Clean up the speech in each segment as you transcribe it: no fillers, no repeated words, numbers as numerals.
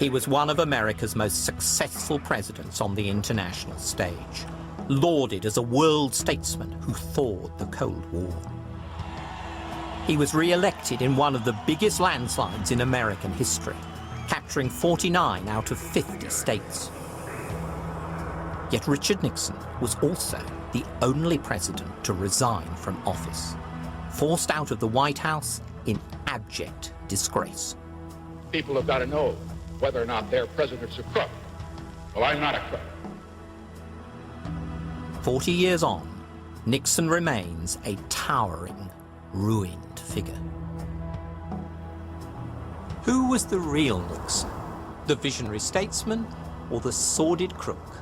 He was one of America's most successful presidents on the international stage, lauded as a world statesman who thawed the Cold War. He was re-elected in one of the biggest landslides in American history, capturing 49 out of 50 states. Yet Richard Nixon was also the only president to resign from office, forced out of the White House in abject disgrace. People have got to know whether or not their president's a crook. Well, I'm not a crook. 40 years on, Nixon remains a towering, ruined figure. Who was the real Nixon? The visionary statesman or the sordid crook?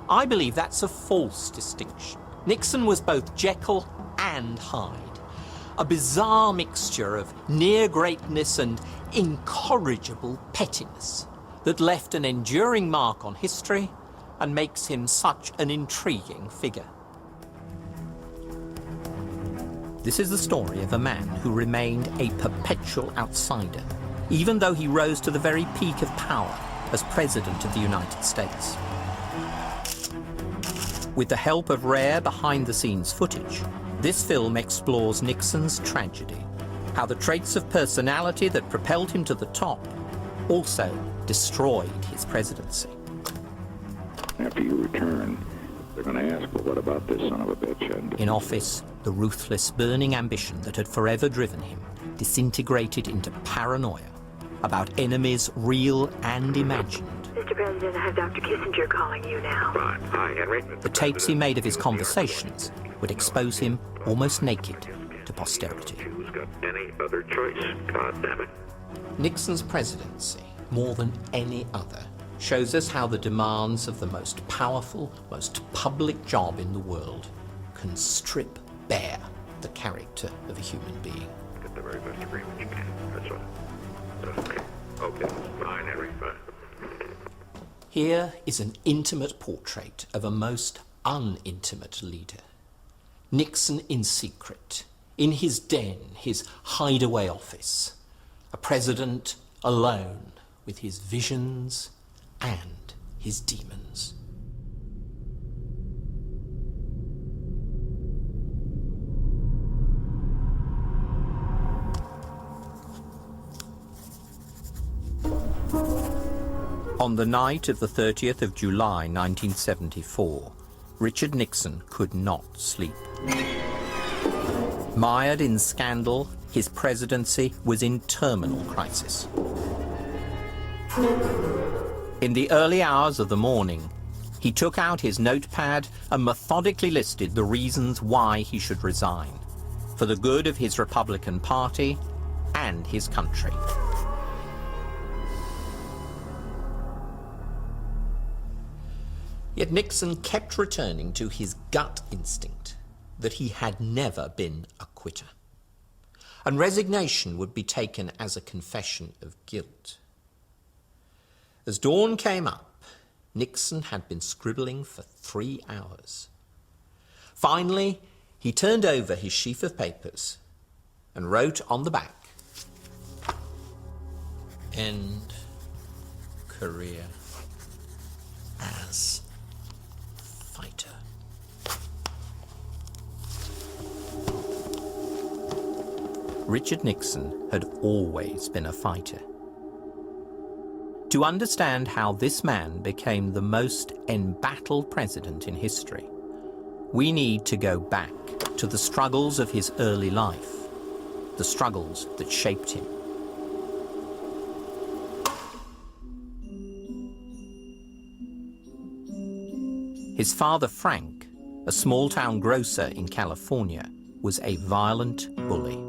I believe that's a false distinction. Nixon was both Jekyll and Hyde, a bizarre mixture of near greatness and incorrigible pettiness that left an enduring mark on history and makes him such an intriguing figure. This is the story of a man who remained a perpetual outsider, even though he rose to the very peak of power as President of the United States. With the help of rare behind-the-scenes footage, this film explores Nixon's tragedy, how the traits of personality that propelled him to the top also destroyed his presidency. After you return, they're going to ask, well, what about this son of a bitch? And in office, the ruthless, burning ambition that had forever driven him disintegrated into paranoia about enemies real and imagined. Mr. President, I have Dr. Kissinger calling you now. fine. Hi, Henry. The tapes he made of his conversations would expose him almost naked to posterity. Who's got any other choice? God damn it. Nixon's presidency, more than any other, shows us how the demands of the most powerful, most public job in the world can strip bare the character of a human being. Get the very best agreement you can. That's right. Okay. Okay. Fine, Henry. Fine. Here is an intimate portrait of a most unintimate leader. Nixon in secret, in his den, his hideaway office. A president alone with his visions and his demons. On the night of the 30th of July 1974, Richard Nixon could not sleep. Mired in scandal, his presidency was in terminal crisis. In the early hours of the morning, he took out his notepad and methodically listed the reasons why he should resign, for the good of his Republican Party and his country. Yet Nixon kept returning to his gut instinct that he had never been a quitter, and resignation would be taken as a confession of guilt. As dawn came up, Nixon had been scribbling for 3 hours. Finally, he turned over his sheaf of papers and wrote on the back, "End career as fighter." Richard Nixon had always been a fighter. To understand how this man became the most embattled president in history, we need to go back to the struggles of his early life, the struggles that shaped him. His father, Frank, a small-town grocer in California, was a violent bully.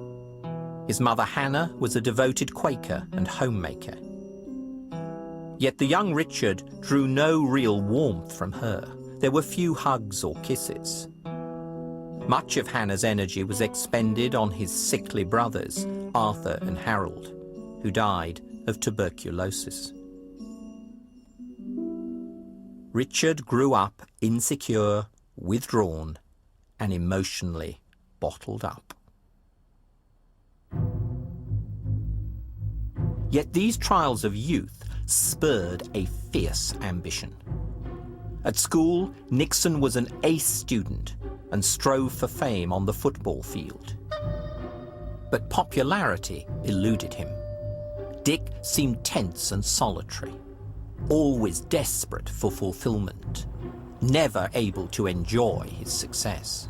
His mother, Hannah, was a devoted Quaker and homemaker. Yet the young Richard drew no real warmth from her. There were few hugs or kisses. Much of Hannah's energy was expended on his sickly brothers, Arthur and Harold, who died of tuberculosis. Richard grew up insecure, withdrawn, and emotionally bottled up. Yet these trials of youth spurred a fierce ambition. At school, Nixon was an ace student and strove for fame on the football field. But popularity eluded him. Dick seemed tense and solitary, always desperate for fulfillment, never able to enjoy his success.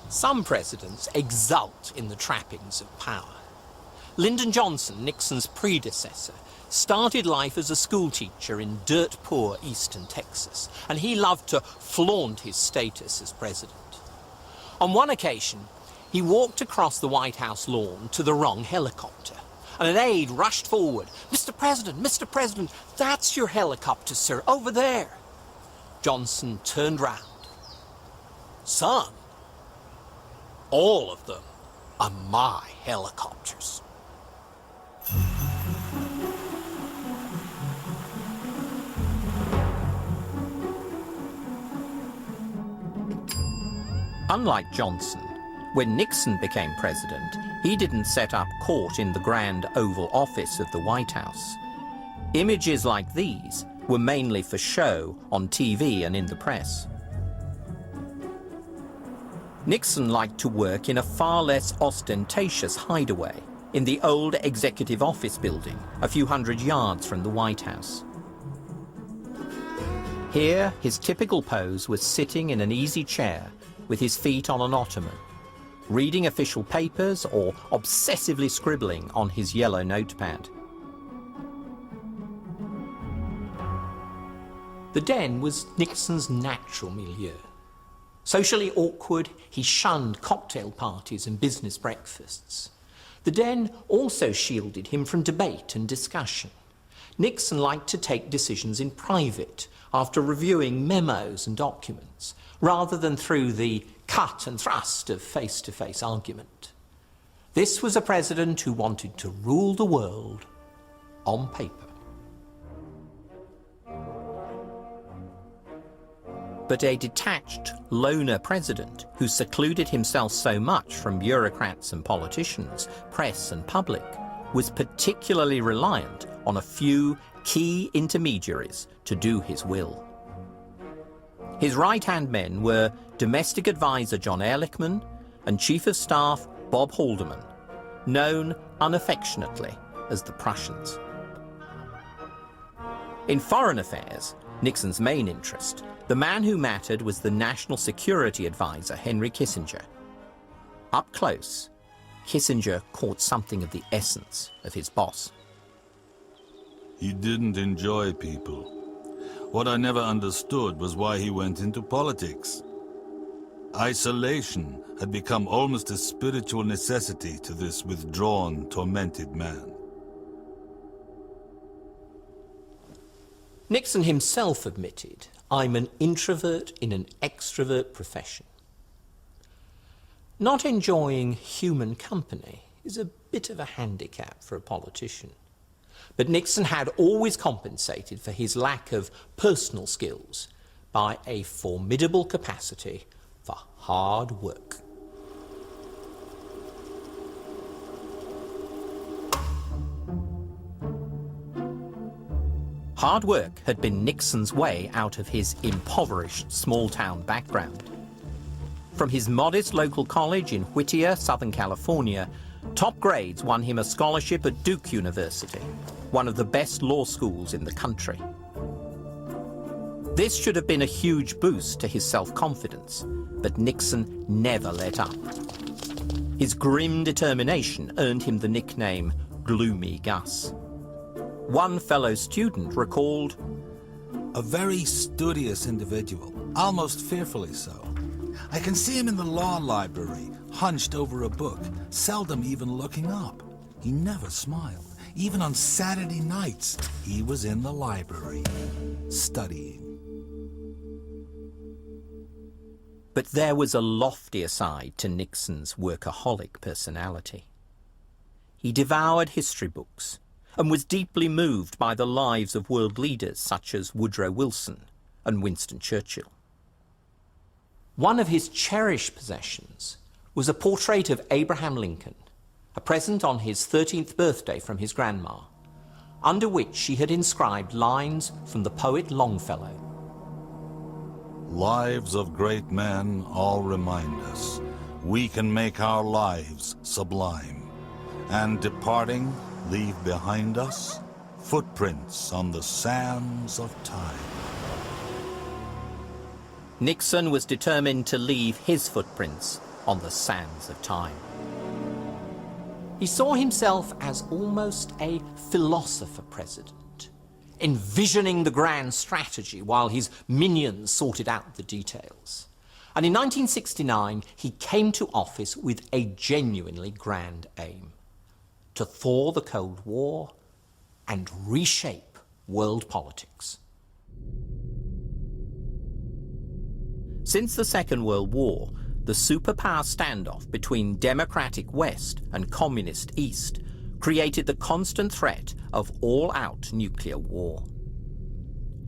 Some presidents exult in the trappings of power. Lyndon Johnson, Nixon's predecessor, started life as a schoolteacher in dirt-poor eastern Texas, and he loved to flaunt his status as president. On one occasion, he walked across the White House lawn to the wrong helicopter, and an aide rushed forward. Mr. President, that's your helicopter, sir, over there." Johnson turned round. "Son, all of them are my helicopters." Unlike Johnson, when Nixon became president, he didn't set up court in the grand Oval Office of the White House. Images like these were mainly for show on TV and in the press. Nixon liked to work in a far less ostentatious hideaway in the old Executive Office building, a few hundred yards from the White House. Here, his typical pose was sitting in an easy chair with his feet on an ottoman, reading official papers or obsessively scribbling on his yellow notepad. The den was Nixon's natural milieu. Socially awkward, he shunned cocktail parties and business breakfasts. The den also shielded him from debate and discussion. Nixon liked to take decisions in private after reviewing memos and documents, rather than through the cut and thrust of face-to-face argument. This was a president who wanted to rule the world on paper. But a detached, loner president who secluded himself so much from bureaucrats and politicians, press and public, was particularly reliant on a few key intermediaries to do his will. His right-hand men were Domestic Advisor John Ehrlichman and Chief of Staff Bob Haldeman, known unaffectionately as the Prussians. In foreign affairs, Nixon's main interest, the man who mattered was the National Security Advisor Henry Kissinger. Up close, Kissinger caught something of the essence of his boss. He didn't enjoy people. What I never understood was why he went into politics. Isolation had become almost a spiritual necessity to this withdrawn, tormented man. Nixon himself admitted, "I'm an introvert in an extrovert profession." Not enjoying human company is a bit of a handicap for a politician. But Nixon had always compensated for his lack of personal skills by a formidable capacity for hard work. Hard work had been Nixon's way out of his impoverished small-town background. From his modest local college in Whittier, Southern California, top grades won him a scholarship at Duke University, one of the best law schools in the country. This should have been a huge boost to his self-confidence, but Nixon never let up. His grim determination earned him the nickname Gloomy Gus. One fellow student recalled, "A very studious individual, almost fearfully so. I can see him in the law library, hunched over a book, seldom even looking up. He never smiled. Even on Saturday nights, he was in the library, studying." But there was a loftier side to Nixon's workaholic personality. He devoured history books and was deeply moved by the lives of world leaders such as Woodrow Wilson and Winston Churchill. One of his cherished possessions was a portrait of Abraham Lincoln, a present on his 13th birthday from his grandma, under which she had inscribed lines from the poet Longfellow. Lives of great men all remind us we can make our lives sublime, and departing, leave behind us footprints on the sands of time. Nixon was determined to leave his footprints on the sands of time. He saw himself as almost a philosopher president, envisioning the grand strategy while his minions sorted out the details. And in 1969, he came to office with a genuinely grand aim: to thaw the Cold War and reshape world politics. Since the Second World War, the superpower standoff between democratic West and communist East created the constant threat of all-out nuclear war.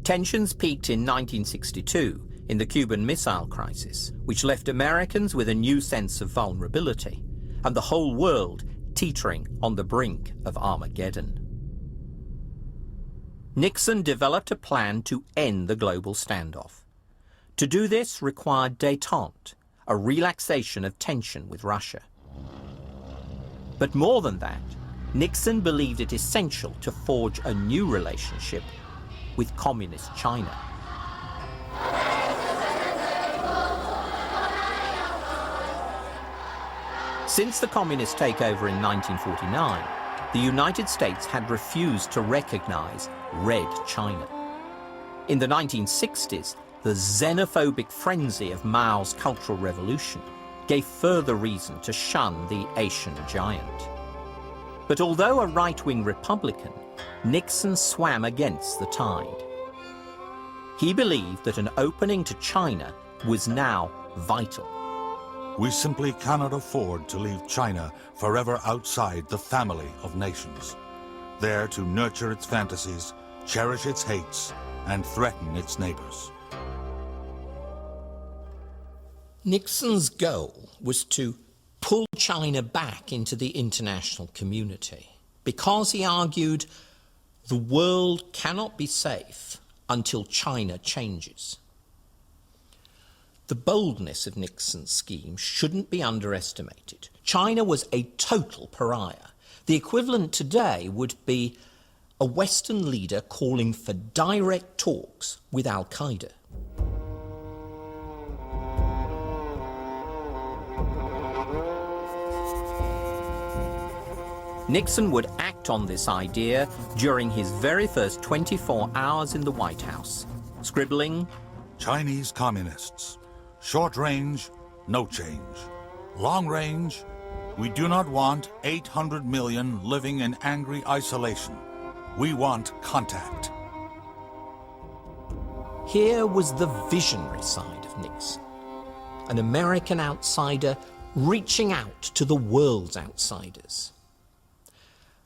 Tensions peaked in 1962 in the Cuban Missile Crisis, which left Americans with a new sense of vulnerability, and the whole world teetering on the brink of Armageddon. Nixon developed a plan to end the global standoff. To do this required détente, a relaxation of tension with Russia. But more than that, Nixon believed it essential to forge a new relationship with communist China. Since the communist takeover in 1949, the United States had refused to recognize Red China. In the 1960s, the xenophobic frenzy of Mao's Cultural Revolution gave further reason to shun the Asian giant. But although a right-wing Republican, Nixon swam against the tide. He believed that an opening to China was now vital. We simply cannot afford to leave China forever outside the family of nations, there to nurture its fantasies, cherish its hates, and threaten its neighbors. Nixon's goal was to pull China back into the international community because, he argued, the world cannot be safe until China changes. The boldness of Nixon's scheme shouldn't be underestimated. China was a total pariah. The equivalent today would be a Western leader calling for direct talks with Al-Qaeda. Nixon would act on this idea during his very first 24 hours in the White House, scribbling, Chinese communists. Short range, no change. Long range, we do not want 800 million living in angry isolation. We want contact. Here was the visionary side of Nixon, an American outsider reaching out to the world's outsiders.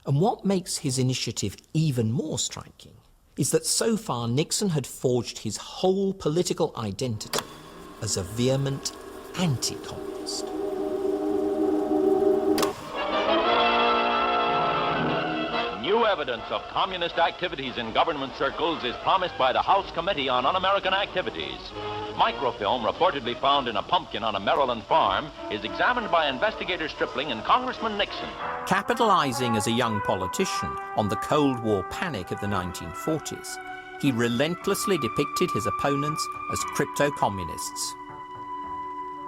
And what makes his initiative even more striking is that so far Nixon had forged his whole political identity as a vehement anti-communist. New evidence of communist activities in government circles is promised by the House Committee on Un-American Activities. Microfilm reportedly found in a pumpkin on a Maryland farm is examined by investigator Stripling and Congressman Nixon. Capitalizing as a young politician on the Cold War panic of the 1940s, he relentlessly depicted his opponents as crypto-communists.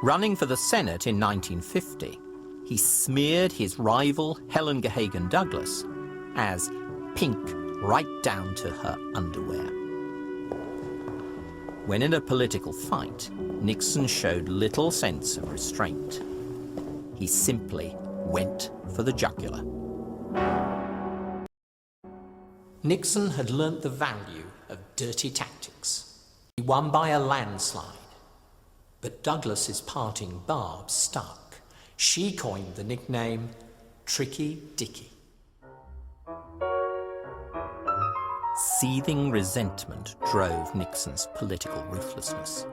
Running for the Senate in 1950, he smeared his rival Helen Gahagan Douglas as pink right down to her underwear. When in a political fight, Nixon showed little sense of restraint. He simply went for the jugular. Nixon had learnt the value of dirty tactics. He won by a landslide. But Douglas's parting barb stuck. She coined the nickname Tricky Dicky. Seething resentment drove Nixon's political ruthlessness.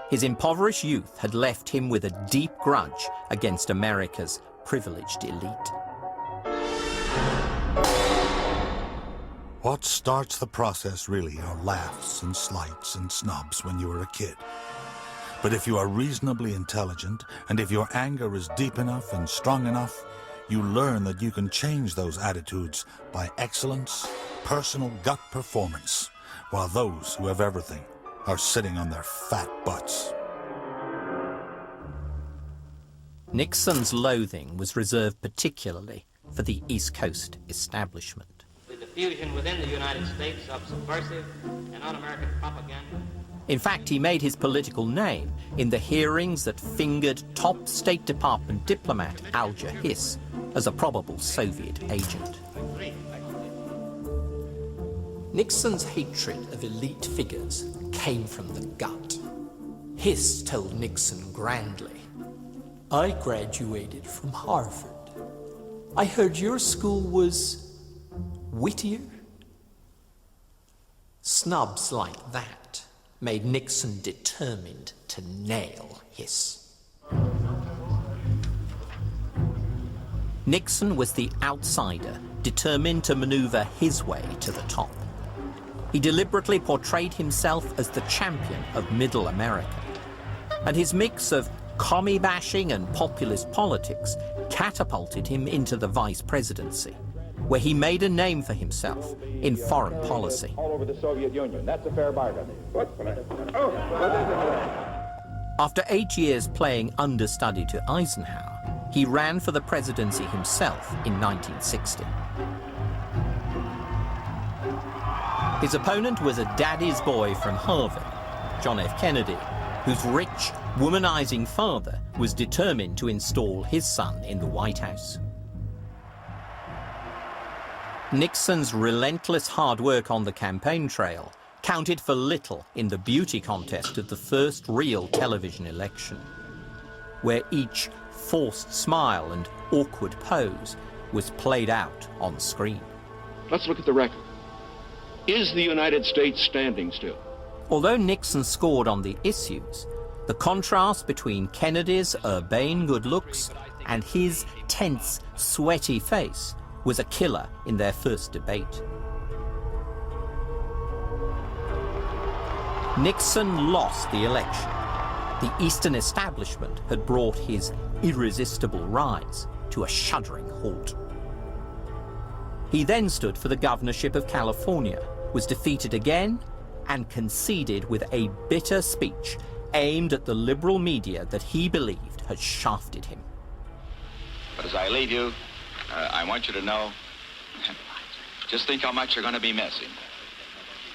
His impoverished youth had left him with a deep grudge against America's privileged elite. What starts the process really are laughs and slights and snubs when you were a kid. But if you are reasonably intelligent, and if your anger is deep enough and strong enough, you learn that you can change those attitudes by excellence, personal gut performance, while those who have everything are sitting on their fat butts. Nixon's loathing was reserved particularly for the East Coast establishment. The diffusion within the United States of subversive and un-American propaganda. In fact, he made his political name in the hearings that fingered top State Department diplomat Alger Hiss as a probable Soviet agent. Nixon's hatred of elite figures came from the gut. Hiss told Nixon grandly, "I graduated from Harvard. I heard your school was Whittier." Snubs like that made Nixon determined to nail Hiss. Nixon was the outsider, determined to maneuver his way to the top. He deliberately portrayed himself as the champion of Middle America, and his mix of commie bashing and populist politics catapulted him into the vice presidency, where he made a name for himself in foreign policy. All over the Soviet Union. That's a fair bargain. After 8 years playing understudy to Eisenhower, he ran for the presidency himself in 1960. His opponent was a daddy's boy from Harvard, John F. Kennedy, whose rich, womanizing father was determined to install his son in the White House. Nixon's relentless hard work on the campaign trail counted for little in the beauty contest of the first real television election, where each forced smile and awkward pose was played out on screen. Let's look at the record. Is the United States standing still? Although Nixon scored on the issues, the contrast between Kennedy's urbane good looks and his tense, sweaty face was a killer in their first debate. Nixon lost the election. The Eastern establishment had brought his irresistible rise to a shuddering halt. He then stood for the governorship of California, was defeated again, and conceded with a bitter speech aimed at the liberal media that he believed had shafted him. But as I leave you, I want you to know, just think how much you're going to be missing.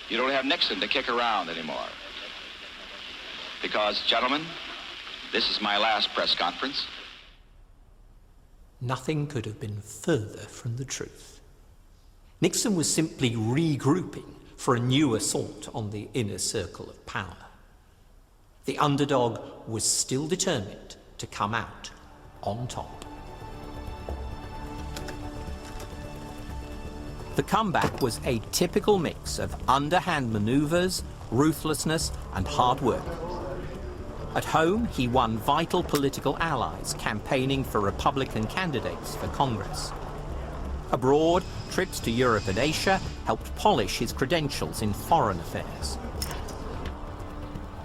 You don't have Nixon to kick around anymore. Because, gentlemen, this is my last press conference. Nothing could have been further from the truth. Nixon was simply regrouping for a new assault on the inner circle of power. The underdog was still determined to come out on top. The comeback was a typical mix of underhand maneuvers, ruthlessness, and hard work. At home, he won vital political allies campaigning for Republican candidates for Congress. Abroad, trips to Europe and Asia helped polish his credentials in foreign affairs.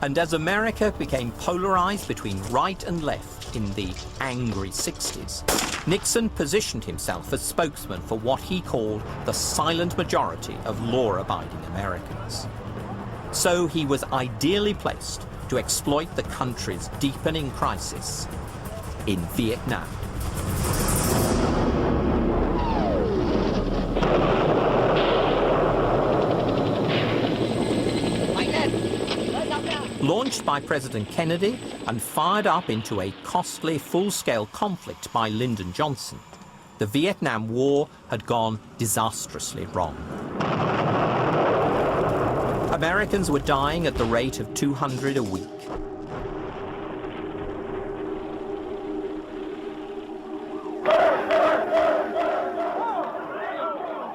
And as America became polarized between right and left in the angry 60s, Nixon positioned himself as spokesman for what he called the silent majority of law-abiding Americans. So he was ideally placed to exploit the country's deepening crisis in Vietnam. Launched by President Kennedy and fired up into a costly full-scale conflict by Lyndon Johnson, the Vietnam War had gone disastrously wrong. Americans were dying at the rate of 200 a week.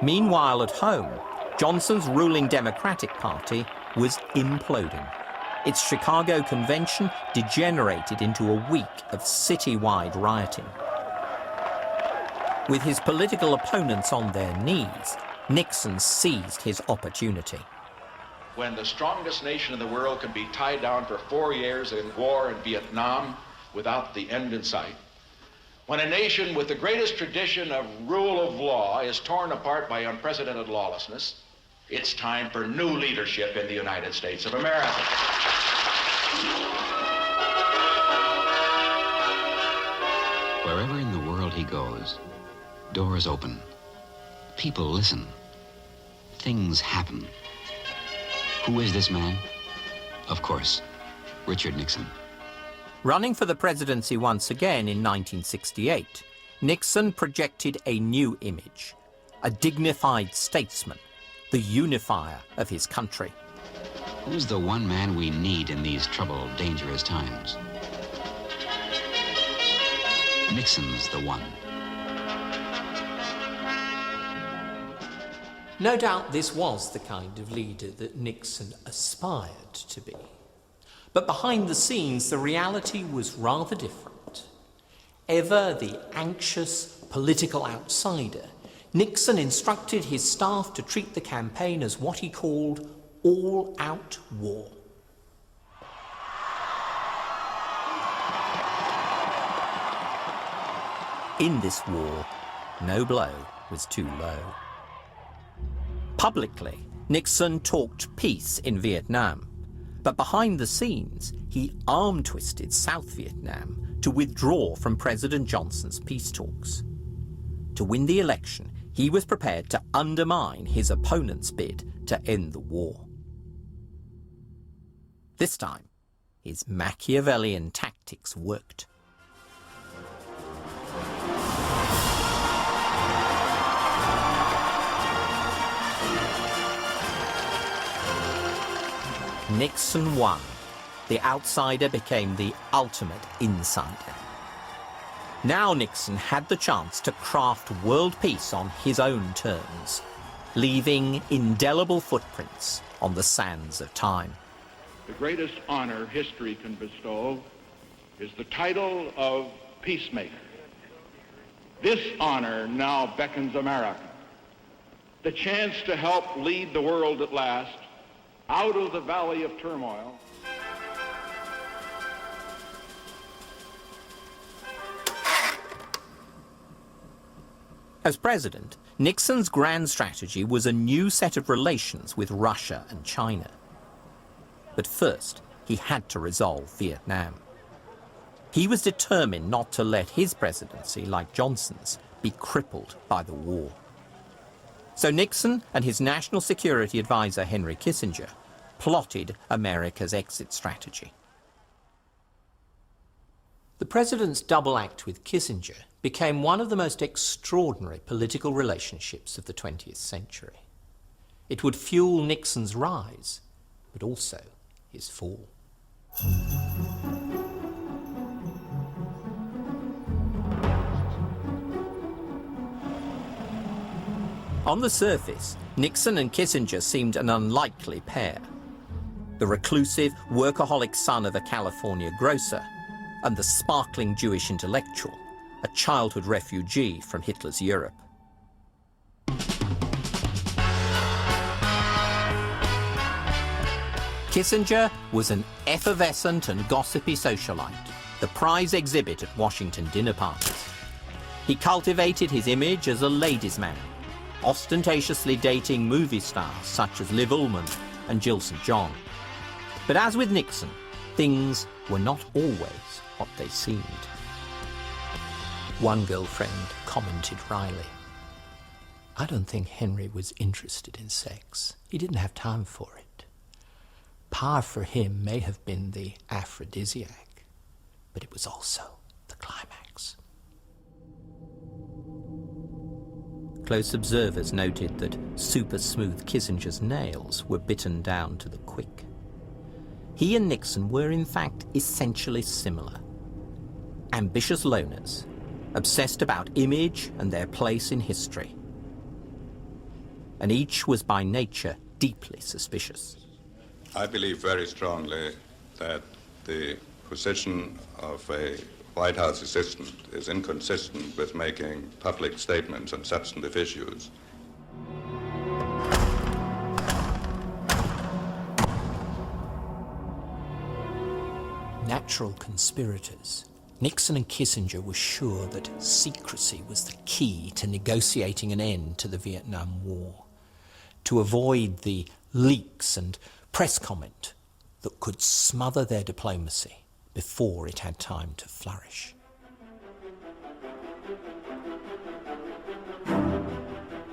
Meanwhile, at home, Johnson's ruling Democratic Party was imploding. Its Chicago convention degenerated into a week of citywide rioting. With his political opponents on their knees, Nixon seized his opportunity. When the strongest nation in the world can be tied down for 4 years in war in Vietnam without the end in sight, when a nation with the greatest tradition of rule of law is torn apart by unprecedented lawlessness, it's time for new leadership in the United States of America. Wherever in the world he goes, doors open, people listen, things happen. Who is this man? Of course, Richard Nixon. Running for the presidency once again in 1968, Nixon projected a new image, a dignified statesman, the unifier of his country. Who's the one man we need in these troubled, dangerous times? Nixon's the one. No doubt this was the kind of leader that Nixon aspired to be. But behind the scenes, the reality was rather different. Ever the anxious political outsider, Nixon instructed his staff to treat the campaign as what he called all-out war. In this war, no blow was too low. Publicly, Nixon talked peace in Vietnam, but behind the scenes, he arm-twisted South Vietnam to withdraw from President Johnson's peace talks. To win the election, he was prepared to undermine his opponent's bid to end the war. This time, his Machiavellian tactics worked. Nixon won. The outsider became the ultimate insider. Now Nixon had the chance to craft world peace on his own terms, leaving indelible footprints on the sands of time. The greatest honor history can bestow is the title of peacemaker. This honor now beckons America, the chance to help lead the world at last out of the valley of turmoil. As president, Nixon's grand strategy was a new set of relations with Russia and China. But first, he had to resolve Vietnam. He was determined not to let his presidency, like Johnson's, be crippled by the war. So Nixon and his national security advisor, Henry Kissinger, plotted America's exit strategy. The president's double act with Kissinger became one of the most extraordinary political relationships of the 20th century. It would fuel Nixon's rise, but also his fall. On the surface, Nixon and Kissinger seemed an unlikely pair. The reclusive, workaholic son of a California grocer, and the sparkling Jewish intellectual, a childhood refugee from Hitler's Europe. Kissinger was an effervescent and gossipy socialite, the prize exhibit at Washington dinner parties. He cultivated his image as a ladies' man, ostentatiously dating movie stars such as Liv Ullmann and Jill St. John. But as with Nixon, things were not always what they seemed. One girlfriend commented wryly, "I don't think Henry was interested in sex. He didn't have time for it. Power for him may have been the aphrodisiac, but it was also the climax." Close observers noted that super-smooth Kissinger's nails were bitten down to the quick. He and Nixon were, in fact, essentially similar. Ambitious loners, obsessed about image and their place in history. And each was by nature deeply suspicious. I believe very strongly that the position of a White House assistant is inconsistent with making public statements on substantive issues. natural conspirators, Nixon and Kissinger were sure that secrecy was the key to negotiating an end to the Vietnam War, to avoid the leaks and press comment that could smother their diplomacy before it had time to flourish.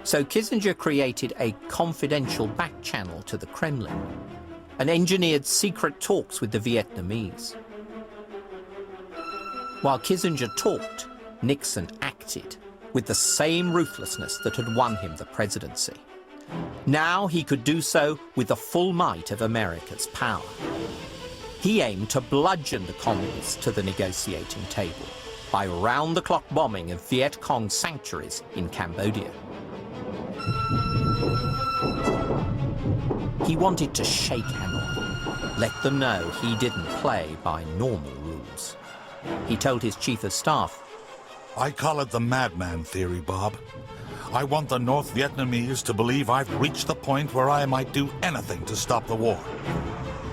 So Kissinger created a confidential back channel to the Kremlin and engineered secret talks with the Vietnamese. While Kissinger talked, Nixon acted with the same ruthlessness that had won him the presidency. Now he could do so with the full might of America's power. He aimed to bludgeon the communists to the negotiating table by round-the-clock bombing of Viet Cong sanctuaries in Cambodia. He wanted to shake Hanoi, let them know he didn't play by normal rules. He told his chief of staff, I call it the madman theory, Bob. I want the North Vietnamese to believe I've reached the point where I might do anything to stop the war.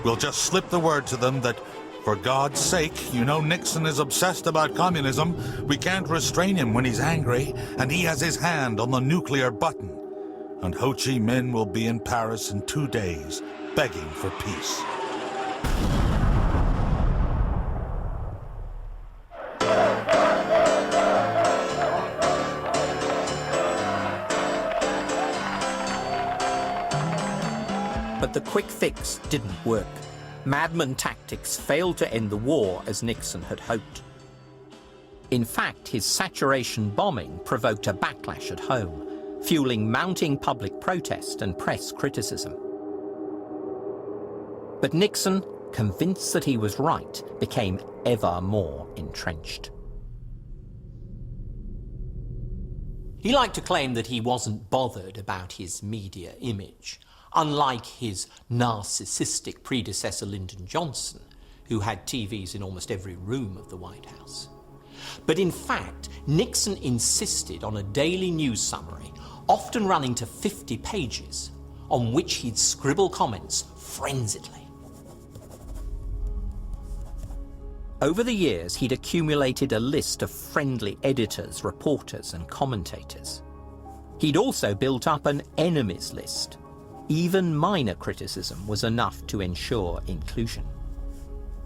We'll just slip the word to them that, for God's sake, you know Nixon is obsessed about communism. We can't restrain him when he's angry, and he has his hand on the nuclear button. And Ho Chi Minh will be in Paris in 2 days, begging for peace. But the quick fix didn't work. Madman tactics failed to end the war as Nixon had hoped. In fact, his saturation bombing provoked a backlash at home, fueling mounting public protest and press criticism. But Nixon, convinced that he was right, became ever more entrenched. He liked to claim that he wasn't bothered about his media image, unlike his narcissistic predecessor Lyndon Johnson, who had TVs in almost every room of the White House. But in fact, Nixon insisted on a daily news summary, often running to 50 pages, on which he'd scribble comments frenziedly. Over the years, he'd accumulated a list of friendly editors, reporters, and commentators. He'd also built up an enemies list. Even minor criticism was enough to ensure inclusion.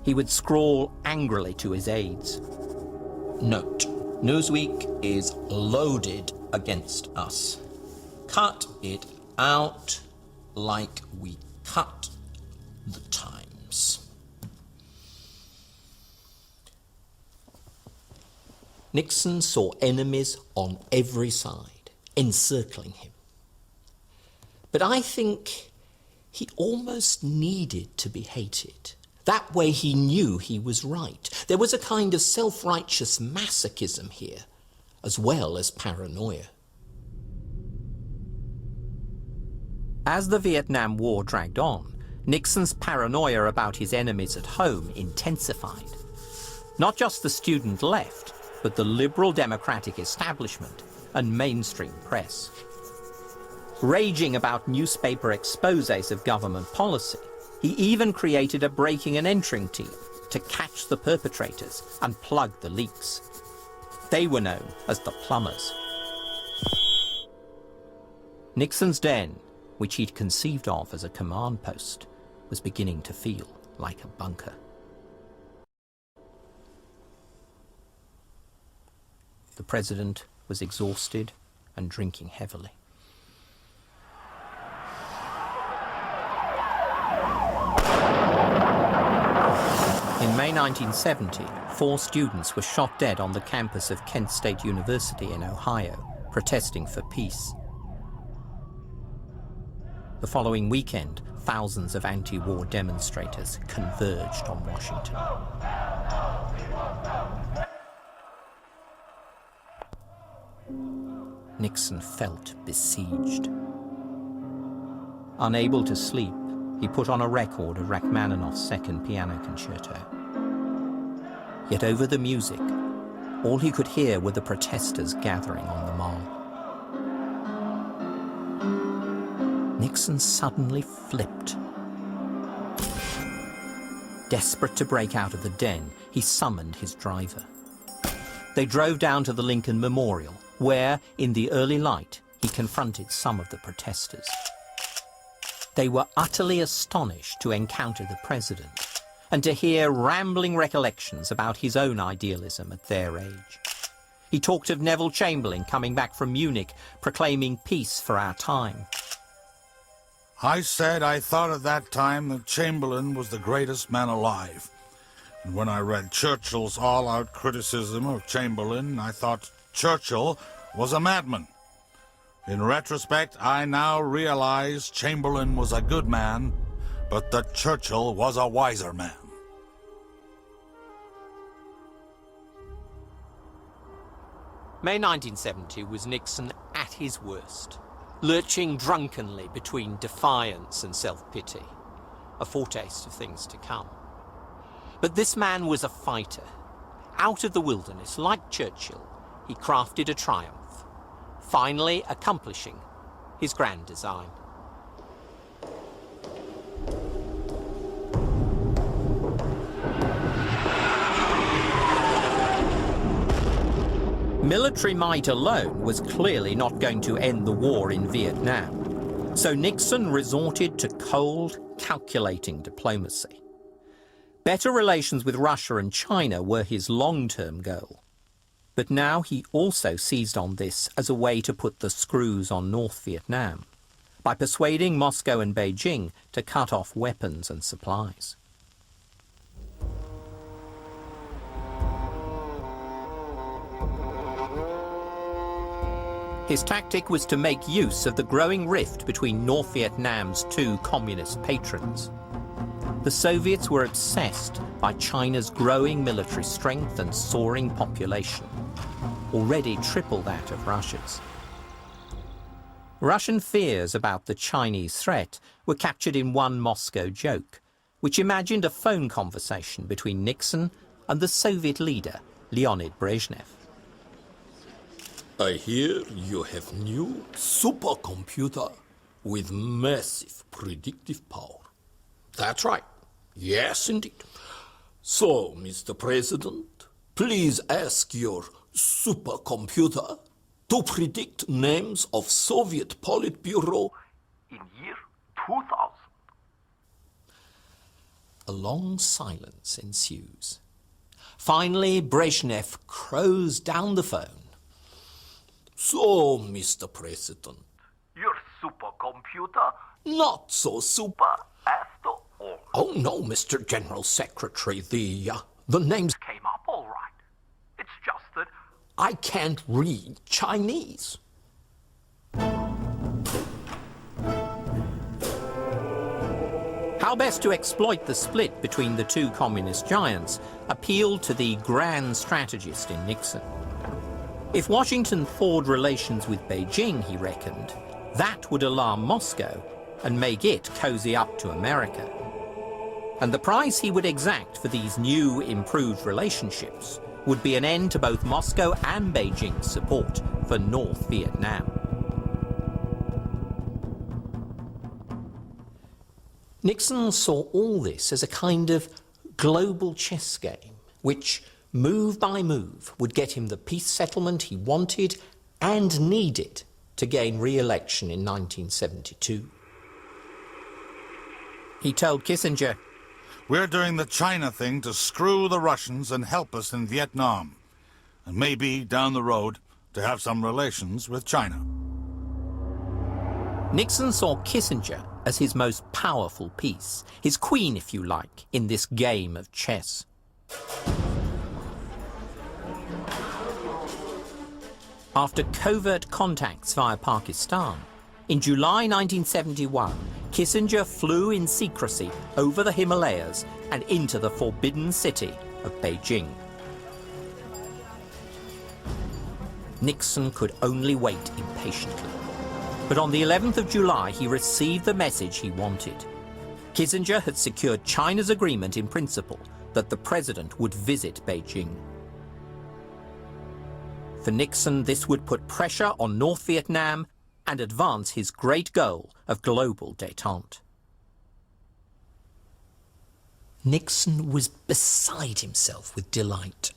He would scrawl angrily to his aides. Note, Newsweek is loaded against us. Cut it out like we cut the Times. Nixon saw enemies on every side, encircling him. But I think he almost needed to be hated. That way he knew he was right. There was a kind of self-righteous masochism here, as well as paranoia. As the Vietnam War dragged on, Nixon's paranoia about his enemies at home intensified. Not just the student left, but the liberal democratic establishment and mainstream press. Raging about newspaper exposés of government policy, he even created a breaking and entering team to catch the perpetrators and plug the leaks. They were known as the plumbers. Nixon's den, which he'd conceived of as a command post, was beginning to feel like a bunker. The president was exhausted and drinking heavily. In May 1970, 4 students were shot dead on the campus of Kent State University in Ohio, protesting for peace. The following weekend, thousands of anti-war demonstrators converged on Washington. Nixon felt besieged. Unable to sleep, he put on a record of Rachmaninoff's Second Piano Concerto. Yet over the music, all he could hear were the protesters gathering on the Mall. Nixon suddenly flipped. Desperate to break out of the den, he summoned his driver. They drove down to the Lincoln Memorial, where, in the early light, he confronted some of the protesters. They were utterly astonished to encounter the president and to hear rambling recollections about his own idealism at their age. He talked of Neville Chamberlain coming back from Munich, proclaiming peace for our time. I said I thought at that time that Chamberlain was the greatest man alive. And when I read Churchill's all-out criticism of Chamberlain, I thought Churchill was a madman. In retrospect, I now realize Chamberlain was a good man, but that Churchill was a wiser man. May 1970 was Nixon at his worst, lurching drunkenly between defiance and self-pity, a foretaste of things to come. But this man was a fighter. Out of the wilderness, like Churchill, he crafted a triumph, finally accomplishing his grand design. Military might alone was clearly not going to end the war in Vietnam, so Nixon resorted to cold, calculating diplomacy. Better relations with Russia and China were his long-term goal. But now he also seized on this as a way to put the screws on North Vietnam, by persuading Moscow and Beijing to cut off weapons and supplies. His tactic was to make use of the growing rift between North Vietnam's two communist patrons. The Soviets were obsessed by China's growing military strength and soaring population, already triple that of Russia's. Russian fears about the Chinese threat were captured in one Moscow joke, which imagined a phone conversation between Nixon and the Soviet leader, Leonid Brezhnev. I hear you have new supercomputer with massive predictive power. That's right. Yes, indeed. So, Mr. President, please ask your supercomputer to predict names of Soviet Politburo in year 2000. A long silence ensues. Finally, Brezhnev crows down the phone. So, Mr. President, your supercomputer not so super after all. Oh no, Mr. General Secretary, the names Came up all right. It's just that I can't read Chinese. How best to exploit the split between the two communist giants appealed to the grand strategist in Nixon. If Washington thawed relations with Beijing, he reckoned, that would alarm Moscow and make it cozy up to America. And the price he would exact for these new, improved relationships would be an end to both Moscow and Beijing's support for North Vietnam. Nixon saw all this as a kind of global chess game, which, move by move, would get him the peace settlement he wanted and needed to gain re-election in 1972. He told Kissinger, "We're doing the China thing to screw the Russians and help us in Vietnam, and maybe, down the road, to have some relations with China." Nixon saw Kissinger as his most powerful piece, his queen, if you like, in this game of chess. After covert contacts via Pakistan, in July 1971, Kissinger flew in secrecy over the Himalayas and into the forbidden city of Beijing. Nixon could only wait impatiently. But on the 11th of July, he received the message he wanted. Kissinger had secured China's agreement in principle that the president would visit Beijing. For Nixon, this would put pressure on North Vietnam and advance his great goal of global détente. Nixon was beside himself with delight.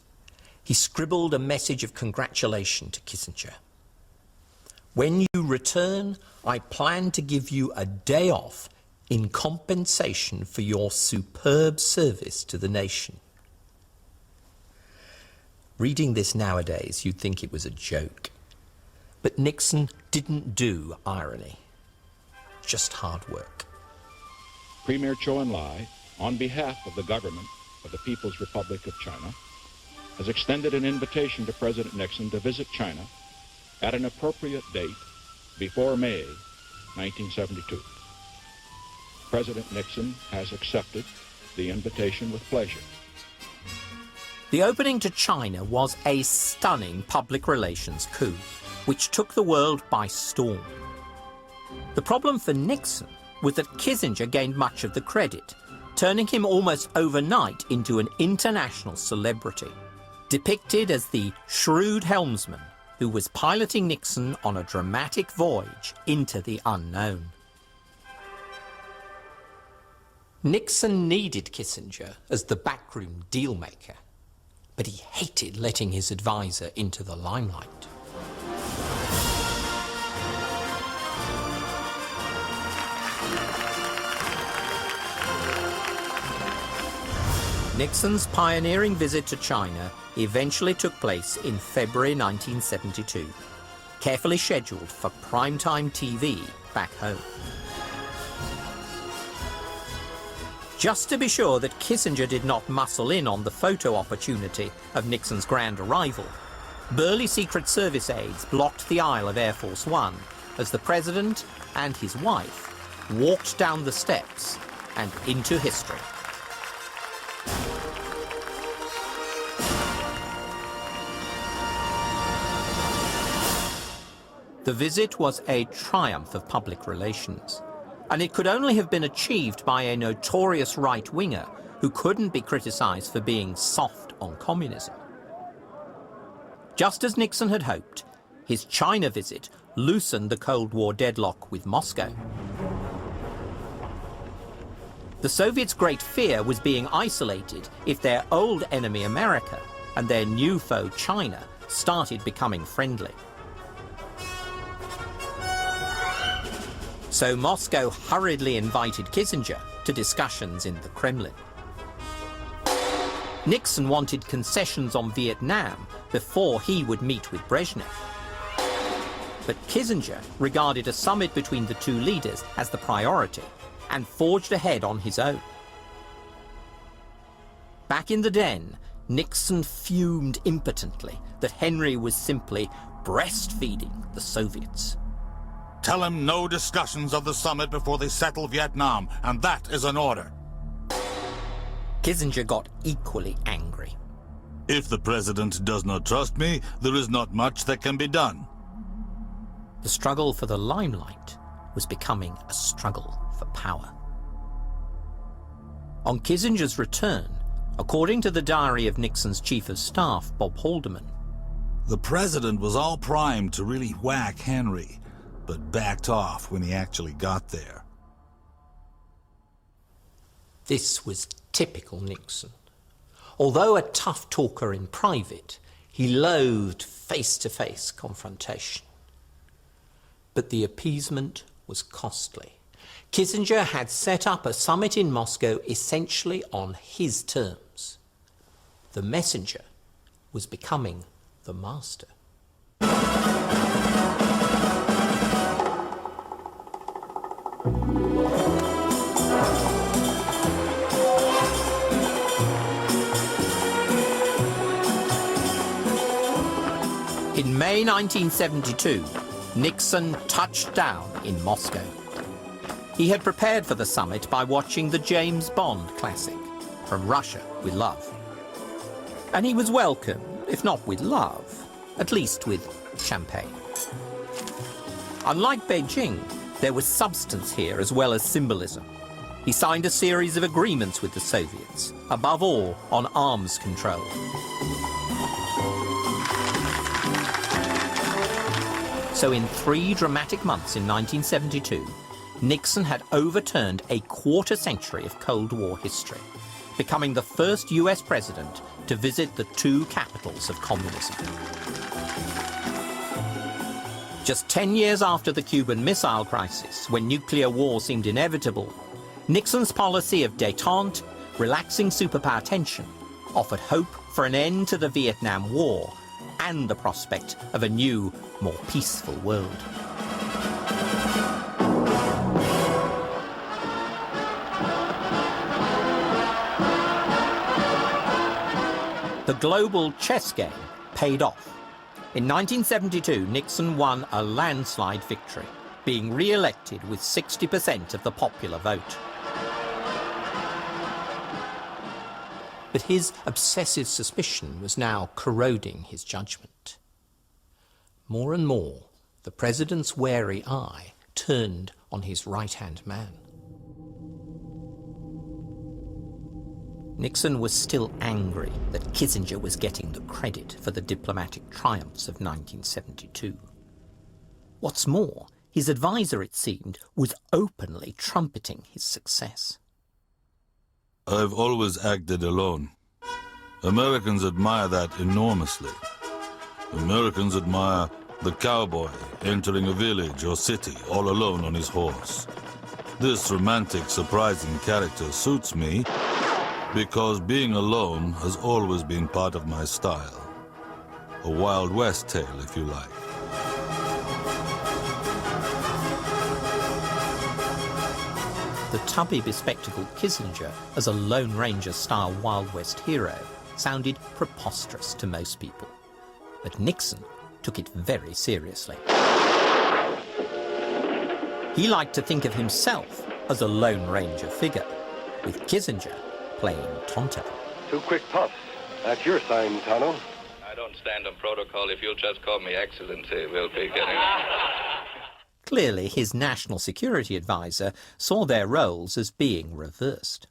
He scribbled a message of congratulation to Kissinger. "When you return, I plan to give you a day off in compensation for your superb service to the nation." Reading this nowadays, you'd think it was a joke. But Nixon didn't do irony, just hard work. Premier Zhou Enlai, on behalf of the government of the People's Republic of China, has extended an invitation to President Nixon to visit China at an appropriate date before May 1972. President Nixon has accepted the invitation with pleasure. The opening to China was a stunning public relations coup, which took the world by storm. The problem for Nixon was that Kissinger gained much of the credit, turning him almost overnight into an international celebrity, depicted as the shrewd helmsman who was piloting Nixon on a dramatic voyage into the unknown. Nixon needed Kissinger as the backroom dealmaker, but he hated letting his advisor into the limelight. Nixon's pioneering visit to China eventually took place in February 1972, carefully scheduled for primetime TV back home. Just to be sure that Kissinger did not muscle in on the photo opportunity of Nixon's grand arrival, burly Secret Service aides blocked the aisle of Air Force One as the president and his wife walked down the steps and into history. The visit was a triumph of public relations, and it could only have been achieved by a notorious right-winger who couldn't be criticized for being soft on communism. Just as Nixon had hoped, his China visit loosened the Cold War deadlock with Moscow. The Soviets' great fear was being isolated if their old enemy America and their new foe China started becoming friendly. So Moscow hurriedly invited Kissinger to discussions in the Kremlin. Nixon wanted concessions on Vietnam before he would meet with Brezhnev. But Kissinger regarded a summit between the two leaders as the priority and forged ahead on his own. Back in the den, Nixon fumed impotently that Henry was simply breastfeeding the Soviets. Tell him no discussions of the summit before they settle Vietnam, and that is an order. Kissinger got equally angry. If the president does not trust me, there is not much that can be done. The struggle for the limelight was becoming a struggle for power. On Kissinger's return, according to the diary of Nixon's chief of staff, Bob Haldeman, the president was all primed to really whack Henry, but backed off when he actually got there. This was typical Nixon. Although a tough talker in private, he loathed face-to-face confrontation. But the appeasement was costly. Kissinger had set up a summit in Moscow essentially on his terms. The messenger was becoming the master. In May 1972, Nixon touched down in Moscow. He had prepared for the summit by watching the James Bond classic, From Russia with Love. And he was welcomed, if not with love, at least with champagne. Unlike Beijing, there was substance here as well as symbolism. He signed a series of agreements with the Soviets, above all on arms control. So in 3 dramatic months in 1972, Nixon had overturned a quarter century of Cold War history, becoming the first US president to visit the two capitals of communism. Just 10 years after the Cuban Missile Crisis, when nuclear war seemed inevitable, Nixon's policy of détente, relaxing superpower tension, offered hope for an end to the Vietnam War and the prospect of a new, more peaceful world. The global chess game paid off. In 1972, Nixon won a landslide victory, being re-elected with 60% of the popular vote. But his obsessive suspicion was now corroding his judgment. More and more, the president's wary eye turned on his right-hand man. Nixon was still angry that Kissinger was getting the credit for the diplomatic triumphs of 1972. What's more, his advisor, it seemed, was openly trumpeting his success. I've always acted alone. Americans admire that enormously. Americans admire the cowboy entering a village or city all alone on his horse. This romantic, surprising character suits me because being alone has always been part of my style. A Wild West tale, if you like. The tubby, bespectacled Kissinger as a Lone Ranger-style Wild West hero sounded preposterous to most people. But Nixon took it very seriously. He liked to think of himself as a Lone Ranger figure, with Kissinger playing Tonto. 2 quick puffs. That's your sign, Tano. I don't stand on protocol. If you'll just call me Excellency, we'll be getting... Clearly, his national security advisor saw their roles as being reversed.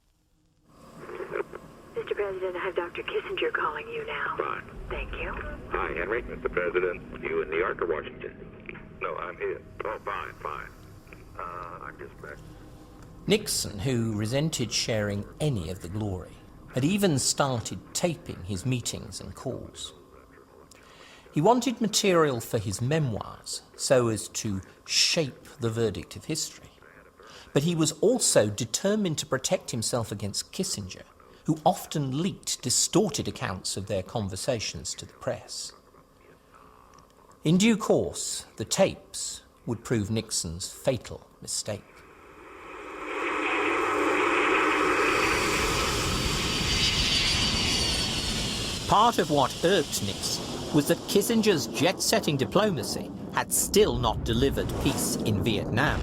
Mr. President, I have Dr. Kissinger calling you now. Fine. Thank you. Hi, Henry. Mr. President, you in New York or Washington? No, I'm here. Oh, fine. I'm just back. Nixon, who resented sharing any of the glory, had even started taping his meetings and calls. He wanted material for his memoirs so as to shape the verdict of history. But he was also determined to protect himself against Kissinger, who often leaked distorted accounts of their conversations to the press. In due course, the tapes would prove Nixon's fatal mistake. Part of what irked Nixon was that Kissinger's jet-setting diplomacy had still not delivered peace in Vietnam.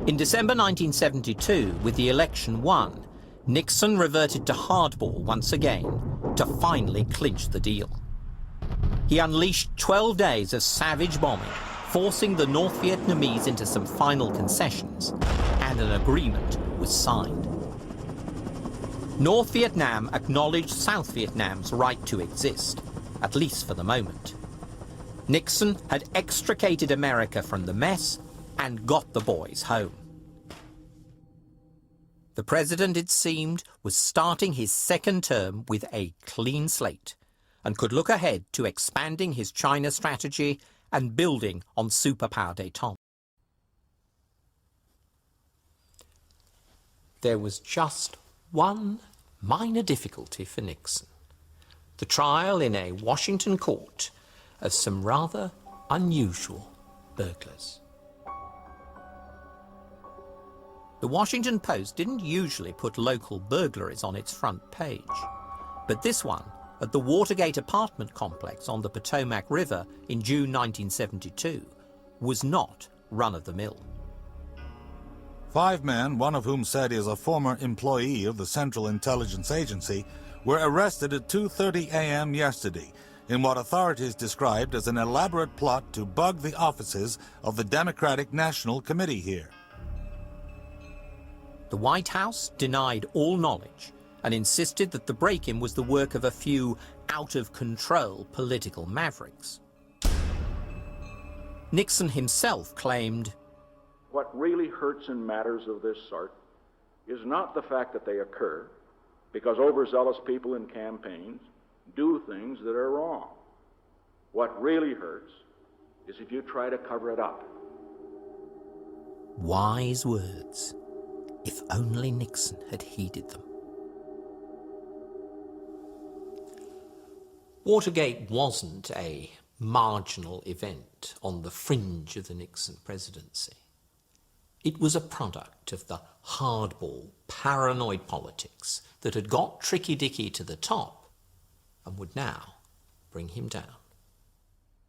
In December 1972, with the election won, Nixon reverted to hardball once again to finally clinch the deal. He unleashed 12 days of savage bombing, forcing the North Vietnamese into some final concessions, and an agreement was signed. North Vietnam acknowledged South Vietnam's right to exist, at least for the moment. Nixon had extricated America from the mess and got the boys home. The president, it seemed, was starting his second term with a clean slate and could look ahead to expanding his China strategy and building on superpower détente. There was just one minor difficulty for Nixon: the trial in a Washington court of some rather unusual burglars. The Washington Post didn't usually put local burglaries on its front page, but this one, at the Watergate apartment complex on the Potomac River in June 1972, was not run-of-the-mill. 5 men, one of whom said he is a former employee of the Central Intelligence Agency, were arrested at 2:30 a.m. yesterday in what authorities described as an elaborate plot to bug the offices of the Democratic National Committee here. The White House denied all knowledge and insisted that the break-in was the work of a few out-of-control political mavericks. Nixon himself claimed, "What really hurts in matters of this sort is not the fact that they occur, because overzealous people in campaigns do things that are wrong. What really hurts is if you try to cover it up. Wise words. If only Nixon had heeded them. Watergate wasn't a marginal event on the fringe of the Nixon presidency. It was a product of the hardball, paranoid politics that had got Tricky Dicky to the top and would now bring him down.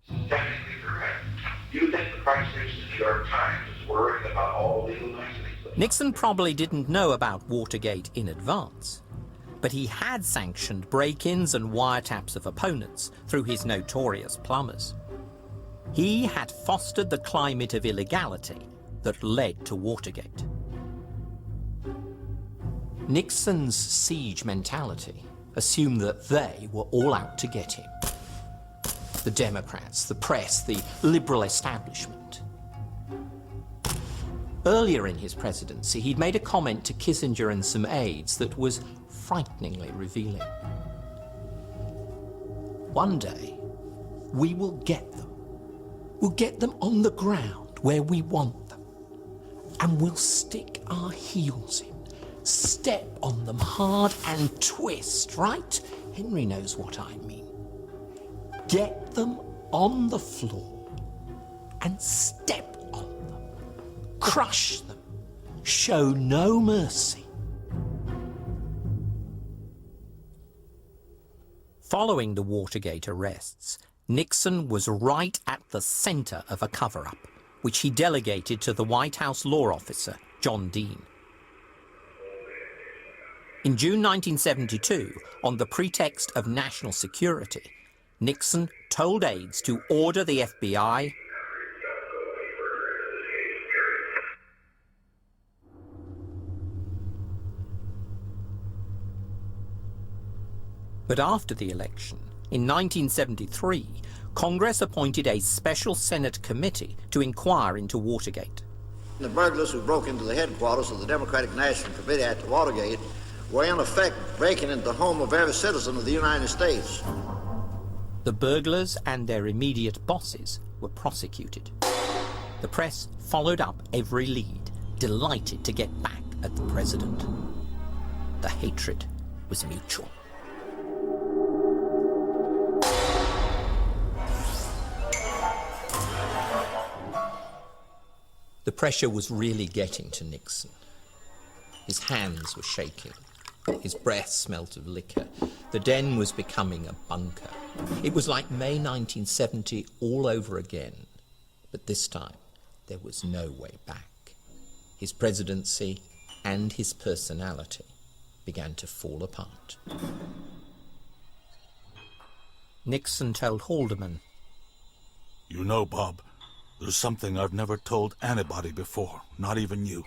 Technically correct. You think the press station of the New York Times is worried about all legal niceties? Nixon probably didn't know about Watergate in advance, but he had sanctioned break-ins and wiretaps of opponents through his notorious plumbers. He had fostered the climate of illegality that led to Watergate. Nixon's siege mentality assumed that they were all out to get him. The Democrats, the press, the liberal establishment. Earlier in his presidency, he'd made a comment to Kissinger and some aides that was frighteningly revealing. One day, we will get them. We'll get them on the ground where we want them. And we'll stick our heels in, step on them hard and twist, right? Henry knows what I mean. Get them on the floor and step on them. Crush them. Show no mercy. Following the Watergate arrests, Nixon was right at the center of a cover-up, which he delegated to the White House law officer, John Dean. In June 1972, on the pretext of national security, Nixon told aides to order the FBI But after the election, in 1973, Congress appointed a special Senate committee to inquire into Watergate. The burglars who broke into the headquarters of the Democratic National Committee at Watergate were in effect breaking into the home of every citizen of the United States. The burglars and their immediate bosses were prosecuted. The press followed up every lead, delighted to get back at the president. The hatred was mutual. The pressure was really getting to Nixon. His hands were shaking. His breath smelt of liquor. The den was becoming a bunker. It was like May 1970 all over again. But this time, there was no way back. His presidency and his personality began to fall apart. Nixon told Haldeman, "You know, Bob, there's something I've never told anybody before, not even you.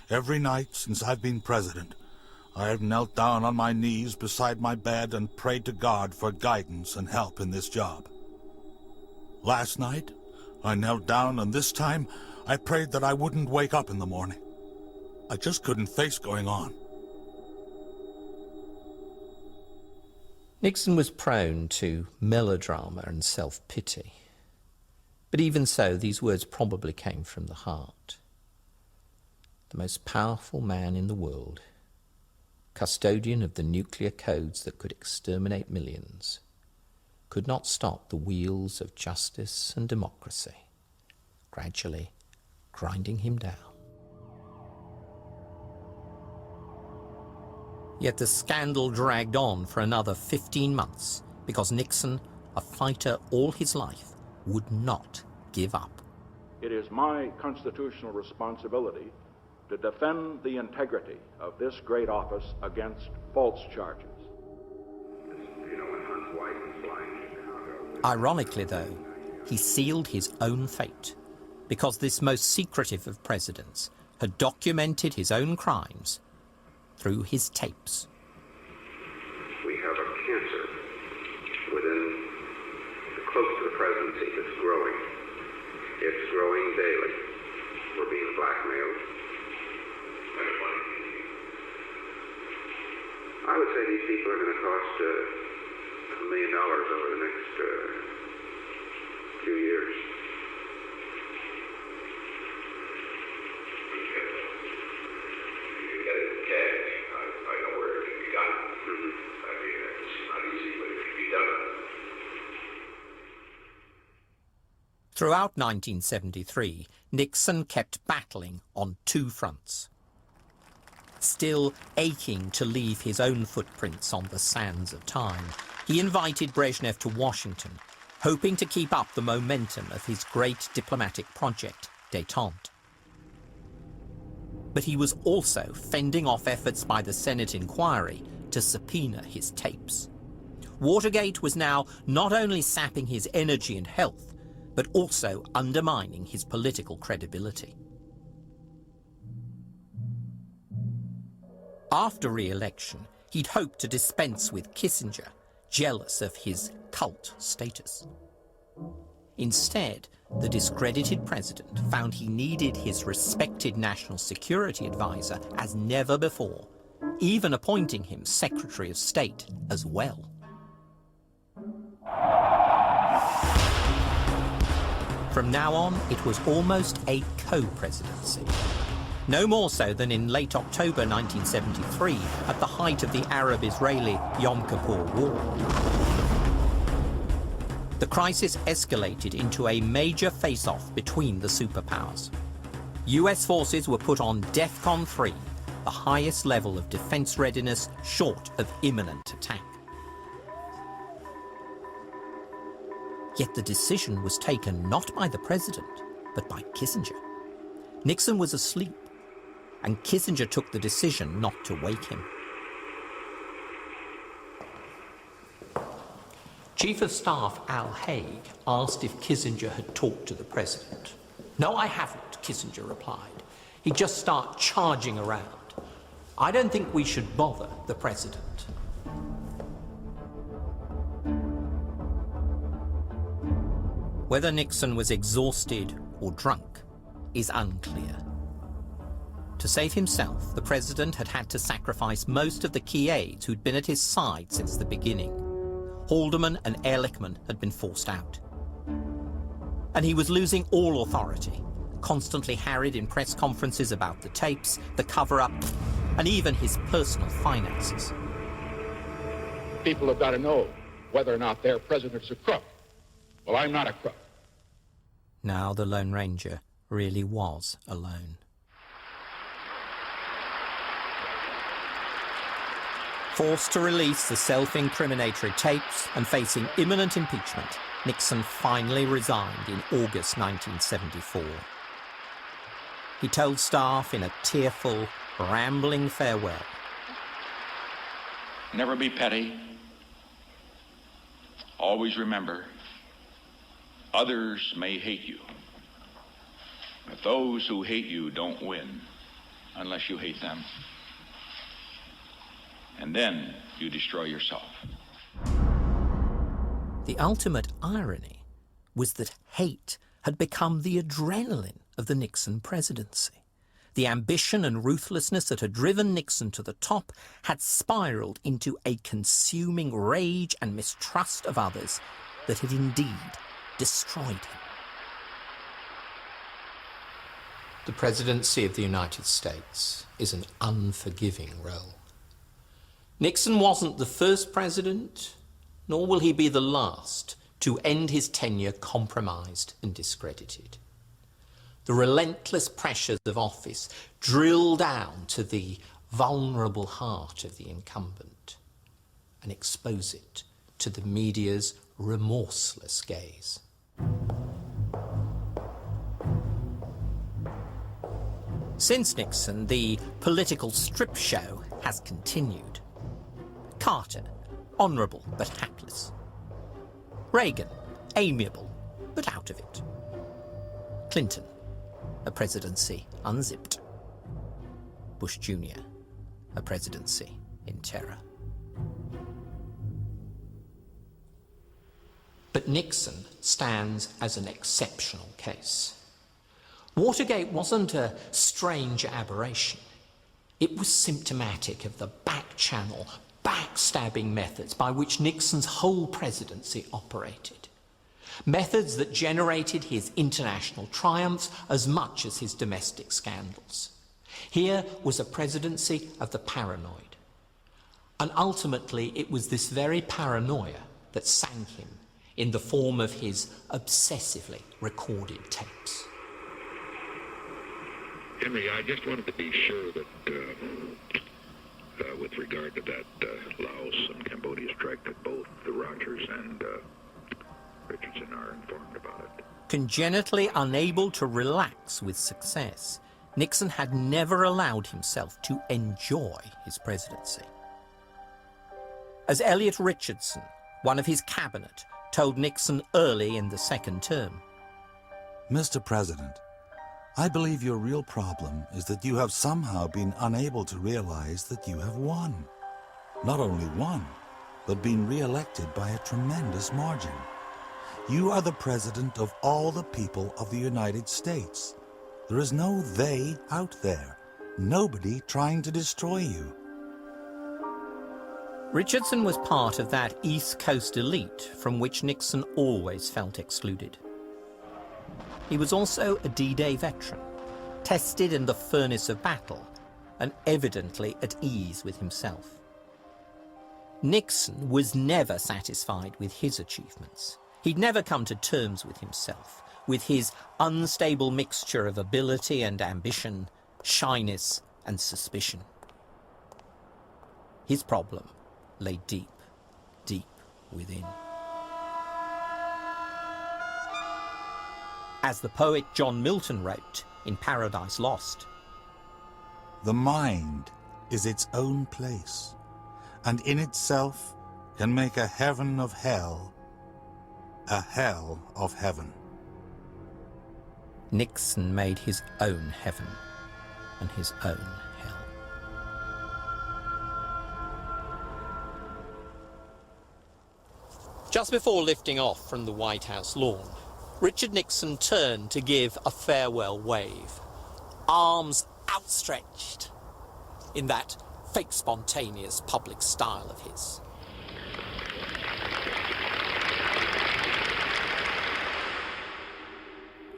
Every night since I've been president, I have knelt down on my knees beside my bed and prayed to God for guidance and help in this job. Last night, I knelt down, and this time, I prayed that I wouldn't wake up in the morning. I just couldn't face going on." Nixon was prone to melodrama and self-pity. But even so, these words probably came from the heart. The most powerful man in the world, custodian of the nuclear codes that could exterminate millions, could not stop the wheels of justice and democracy, gradually grinding him down. Yet the scandal dragged on for another 15 months because Nixon, a fighter all his life, would not give up. It is my constitutional responsibility to defend the integrity of this great office against false charges. Ironically, though, he sealed his own fate because this most secretive of presidents had documented his own crimes through his tapes. We have a cancer within, close to the presidency. It's growing. It's growing daily. We're being blackmailed. I would say these people are going to cost $1 million over the next few years. You get it in cash. I know where it can be done. I mean, it's not easy, but it can be done. Throughout 1973, Nixon kept battling on two fronts. Still aching to leave his own footprints on the sands of time, he invited Brezhnev to Washington, hoping to keep up the momentum of his great diplomatic project, détente. But he was also fending off efforts by the Senate inquiry to subpoena his tapes. Watergate was now not only sapping his energy and health, but also undermining his political credibility. After re-election, he'd hoped to dispense with Kissinger, jealous of his cult status. Instead, the discredited president found he needed his respected national security advisor as never before, even appointing him Secretary of State as well. From now on, it was almost a co-presidency. No more so than in late October 1973, at the height of the Arab-Israeli Yom Kippur War. The crisis escalated into a major face-off between the superpowers. US forces were put on DEFCON 3, the highest level of defense readiness short of imminent attack. Yet the decision was taken not by the president, but by Kissinger. Nixon was asleep, and Kissinger took the decision not to wake him. Chief of Staff Al Haig asked if Kissinger had talked to the president. "No, I haven't," Kissinger replied. "He'd just start charging around. I don't think we should bother the president." Whether Nixon was exhausted or drunk is unclear. To save himself, the president had had to sacrifice most of the key aides who'd been at his side since the beginning. Haldeman and Ehrlichman had been forced out. And he was losing all authority, constantly harried in press conferences about the tapes, the cover-up, and even his personal finances. People have got to know whether or not their president's a crook. Well, I'm not a crook. Now the Lone Ranger really was alone. Forced to release the self-incriminatory tapes and facing imminent impeachment, Nixon finally resigned in August 1974. He told staff in a tearful, rambling farewell. Never be petty. Always remember, others may hate you, but those who hate you don't win unless you hate them. And then you destroy yourself. The ultimate irony was that hate had become the adrenaline of the Nixon presidency. The ambition and ruthlessness that had driven Nixon to the top had spiraled into a consuming rage and mistrust of others that had indeed destroyed him. The presidency of the United States is an unforgiving role. Nixon wasn't the first president, nor will he be the last, to end his tenure compromised and discredited. The relentless pressures of office drill down to the vulnerable heart of the incumbent and expose it to the media's remorseless gaze. Since Nixon, the political strip show has continued. Carter, honourable but hapless. Reagan, amiable but out of it. Clinton, a presidency unzipped. Bush Jr., a presidency in terror. But Nixon stands as an exceptional case. Watergate wasn't a strange aberration. It was symptomatic of the back-channel, backstabbing methods by which Nixon's whole presidency operated. Methods that generated his international triumphs as much as his domestic scandals. Here was a presidency of the paranoid. And ultimately, it was this very paranoia that sank him in the form of his obsessively recorded tapes. Henry, I just wanted to be sure that with regard to that Laos and Cambodia strike, that both the Rogers and Richardson are informed about it. Congenitally unable to relax with success, Nixon had never allowed himself to enjoy his presidency. As Elliot Richardson, one of his cabinet, told Nixon early in the second term, Mr. President, I believe your real problem is that you have somehow been unable to realize that you have won. Not only won, but been re-elected by a tremendous margin. You are the president of all the people of the United States. There is no they out there. Nobody trying to destroy you. Richardson was part of that East Coast elite from which Nixon always felt excluded. He was also a D-Day veteran, tested in the furnace of battle, and evidently at ease with himself. Nixon was never satisfied with his achievements. He'd never come to terms with himself, with his unstable mixture of ability and ambition, shyness and suspicion. His problem lay deep, deep within. As the poet John Milton wrote in Paradise Lost, the mind is its own place, and in itself can make a heaven of hell, a hell of heaven. Nixon made his own heaven and his own hell. Just before lifting off from the White House lawn, Richard Nixon turned to give a farewell wave, arms outstretched in that fake spontaneous public style of his.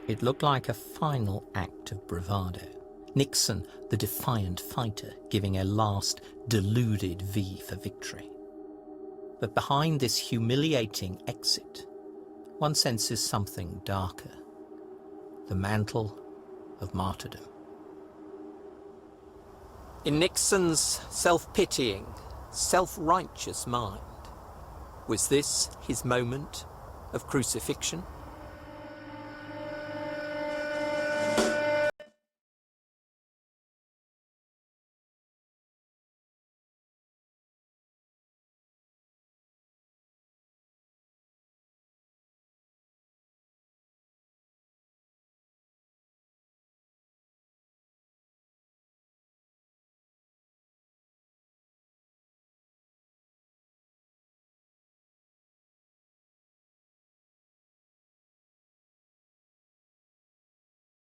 It looked like a final act of bravado. Nixon, the defiant fighter, giving a last deluded V for victory. But behind this humiliating exit, one senses something darker, the mantle of martyrdom. In Nixon's self-pitying, self-righteous mind, was this his moment of crucifixion?